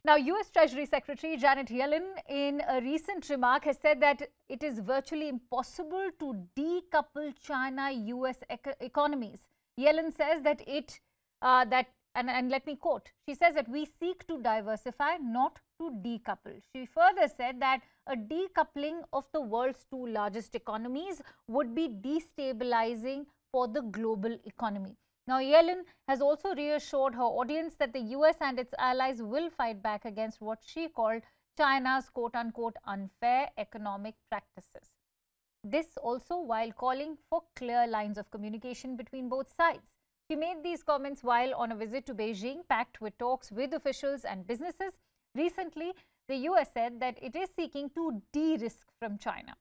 Now, U.S. Treasury Secretary Janet Yellen, in a recent remark, has said that it is virtually impossible to decouple China-U.S. economies. Yellen says that and let me quote, she says that we seek to diversify, not to decouple. She further said that a decoupling of the world's two largest economies would be destabilizing for the global economy. Now, Yellen has also reassured her audience that the US and its allies will fight back against what she called China's quote-unquote unfair economic practices. This also while calling for clear lines of communication between both sides. She made these comments while on a visit to Beijing, packed with talks with officials and businesses. Recently, the US said that it is seeking to de-risk from China.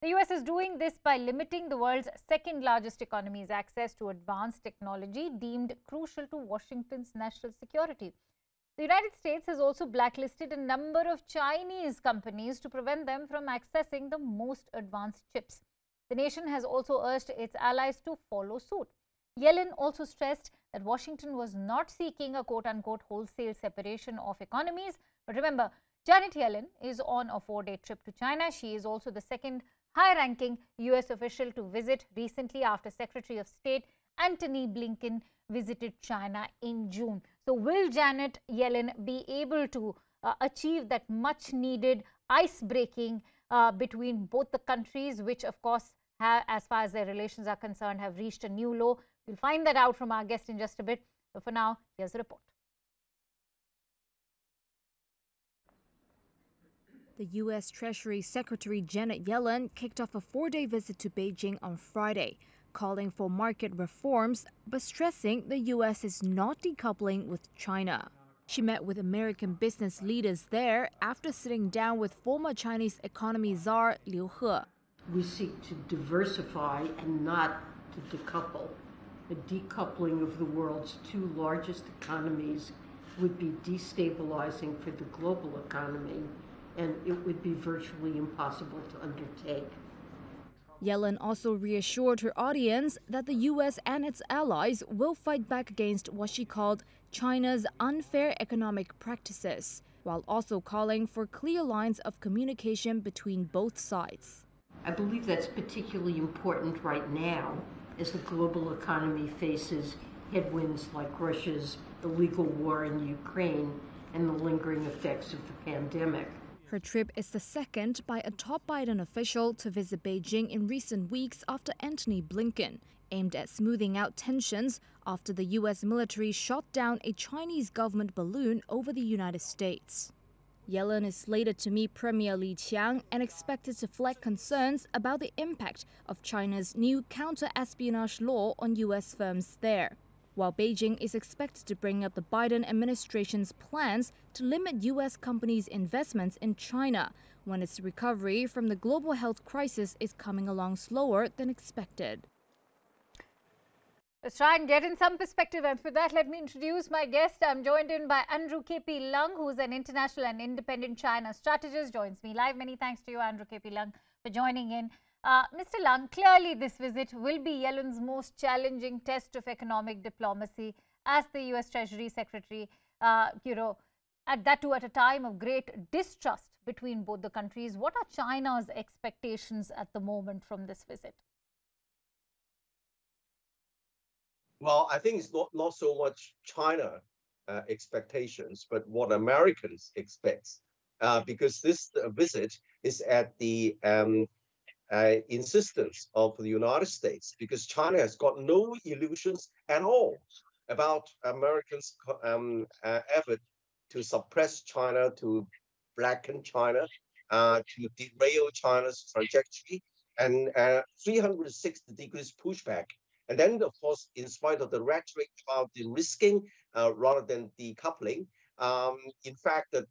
The US is doing this by limiting the world's second largest economy's access to advanced technology deemed crucial to Washington's national security. The United States has also blacklisted a number of Chinese companies to prevent them from accessing the most advanced chips. The nation has also urged its allies to follow suit. Yellen also stressed that Washington was not seeking a quote-unquote wholesale separation of economies. But remember, Janet Yellen is on a 4-day trip to China. She is also the second high-ranking U.S. official to visit recently after Secretary of State Antony Blinken visited China in June. So will Janet Yellen be able to achieve that much-needed ice-breaking between both the countries, which of course, as far as their relations are concerned, have reached a new low? We'll find that out from our guest in just a bit. But for now, here's the report. The U.S. Treasury Secretary Janet Yellen kicked off a 4-day visit to Beijing on Friday, calling for market reforms but stressing the U.S. is not decoupling with China. She met with American business leaders there after sitting down with former Chinese economy czar Liu He. We seek to diversify and not to decouple. A decoupling of the world's two largest economies would be destabilizing for the global economy, and it would be virtually impossible to undertake. Yellen also reassured her audience that the U.S. and its allies will fight back against what she called China's unfair economic practices, while also calling for clear lines of communication between both sides. I believe that's particularly important right now as the global economy faces headwinds like Russia's illegal war in Ukraine and the lingering effects of the pandemic. Her trip is the second by a top Biden official to visit Beijing in recent weeks after Antony Blinken, aimed at smoothing out tensions after the U.S. military shot down a Chinese government balloon over the United States. Yellen is slated to meet Premier Li Qiang and expected to flag concerns about the impact of China's new counter-espionage law on U.S. firms there, while Beijing is expected to bring up the Biden administration's plans to limit U.S. companies' investments in China when its recovery from the global health crisis is coming along slower than expected. Let's try and get in some perspective, and for that, let me introduce my guest. I'm joined in by Andrew K.P. Lung, who's an international and independent China strategist, joins me live. Many thanks to you, Andrew K.P. Lung, for joining in. Mr. Lung, clearly this visit will be Yellen's most challenging test of economic diplomacy as the U.S. Treasury Secretary, at a time of great distrust between both the countries. What are China's expectations at the moment from this visit? Well, I think it's not so much China expectations, but what Americans expect, because this visit is at the insistence of the United States, because China has got no illusions at all about Americans' effort to suppress China, to blacken China, to derail China's trajectory, and 360 degrees pushback. And then, of course, in spite of the rhetoric about de-risking rather than decoupling, in fact, that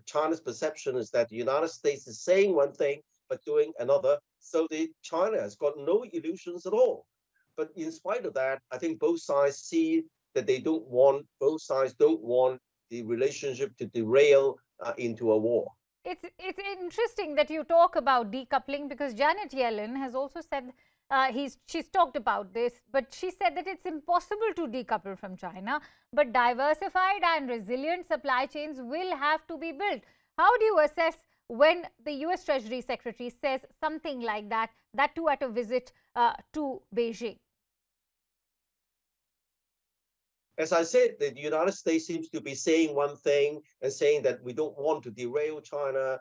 China's perception is that the United States is saying one thing but doing another. So China has got no illusions at all. But in spite of that, I think both sides see that both sides don't want the relationship to derail into a war. It's interesting that you talk about decoupling, because Janet Yellen has also said She's talked about this, but she said that it's impossible to decouple from China, but diversified and resilient supply chains will have to be built. How do you assess when the US Treasury Secretary says something like that, that too at a visit to Beijing? As I said, the United States seems to be saying one thing and saying that we don't want to derail China.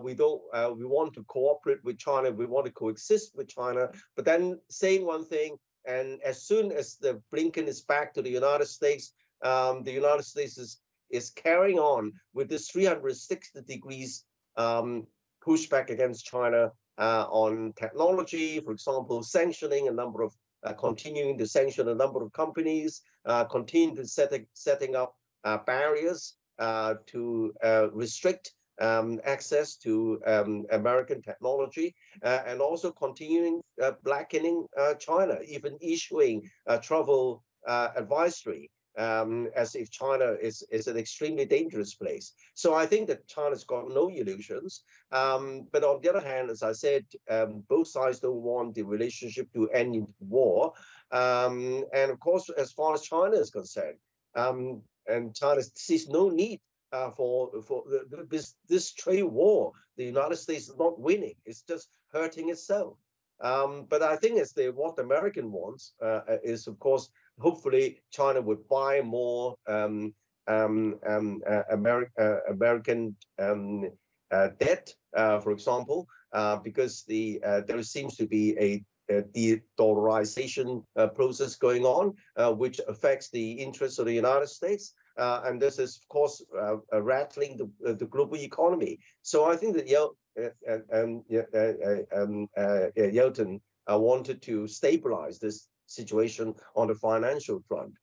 We want to cooperate with China. We want to coexist with China. But then saying one thing, and as soon as the Blinken is back to the United States, the United States is carrying on with this 360 degrees pushback against China on technology, for example, sanctioning a number of continuing to sanction a number of companies, continue to setting up barriers to restrict access to American technology, and also continuing blackening China, even issuing travel advisory as if China is an extremely dangerous place. So I think that China's got no illusions. But on the other hand, as I said, both sides don't want the relationship to end in war. And of course, as far as China is concerned, and China sees no need for this trade war. The United States is not winning; it's just hurting itself. But I think what the American wants is, of course, hopefully China would buy more American debt, for example, because there seems to be a de-dollarization process going on, which affects the interests of the United States. And this is, of course, rattling the global economy. So I think that Yeltsin wanted to stabilize this situation on the financial front.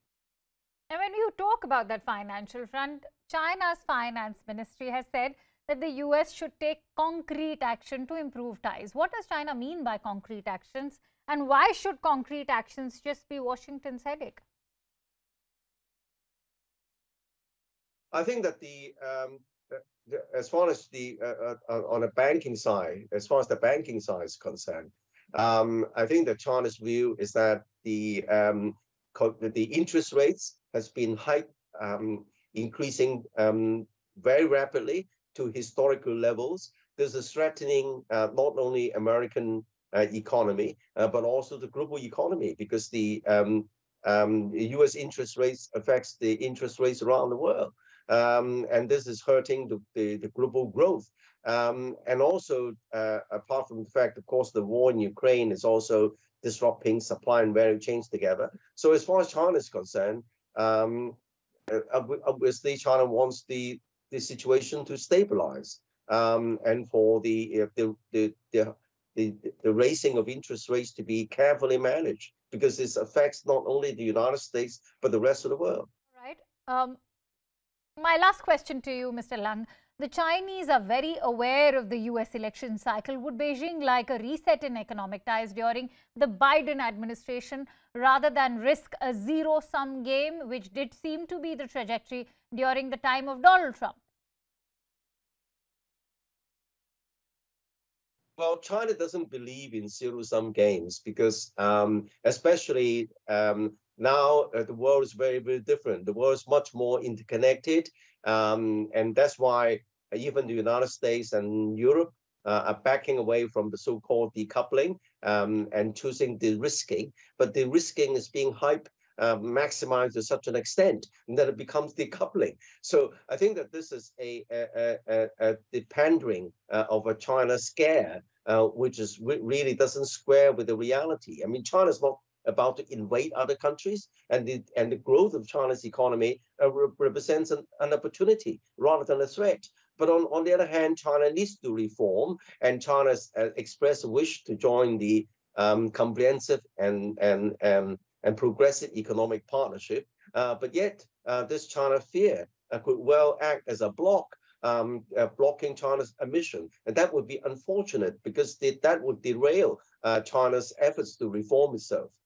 And when you talk about that financial front, China's finance ministry has said that the US should take concrete action to improve ties. What does China mean by concrete actions? And why should concrete actions just be Washington's headache? I think that as far as on the banking side, as far as the banking side is concerned, I think that China's view is that the interest rates has been hiked, increasing very rapidly to historical levels. This is threatening not only American economy but also the global economy, because the U.S. interest rates affects the interest rates around the world. And this is hurting the global growth. And also, apart from the fact, of course, the war in Ukraine is also disrupting supply and value chains together. So as far as China is concerned, obviously China wants the situation to stabilize, and for the raising of interest rates to be carefully managed, because this affects not only the United States but the rest of the world. All right. My last question to you, Mr. Lung. The Chinese are very aware of the US election cycle. Would Beijing like a reset in economic ties during the Biden administration rather than risk a zero-sum game, which did seem to be the trajectory during the time of Donald Trump? Well, China doesn't believe in zero-sum games because, especially now, the world is very, very different. The world is much more interconnected, and that's why even the United States and Europe are backing away from the so-called decoupling and choosing de-risking. But de-risking is being hyped, maximized to such an extent that it becomes decoupling. So I think that this is the pandering of a China scare, which is really doesn't square with the reality. I mean, China's not about to invade other countries, and the growth of China's economy represents an opportunity rather than a threat. But on the other hand, China needs to reform, and China's expressed a wish to join the comprehensive and progressive economic partnership. But yet, this China fear could well act as a block, blocking China's ambition. And that would be unfortunate, because that would derail China's efforts to reform itself.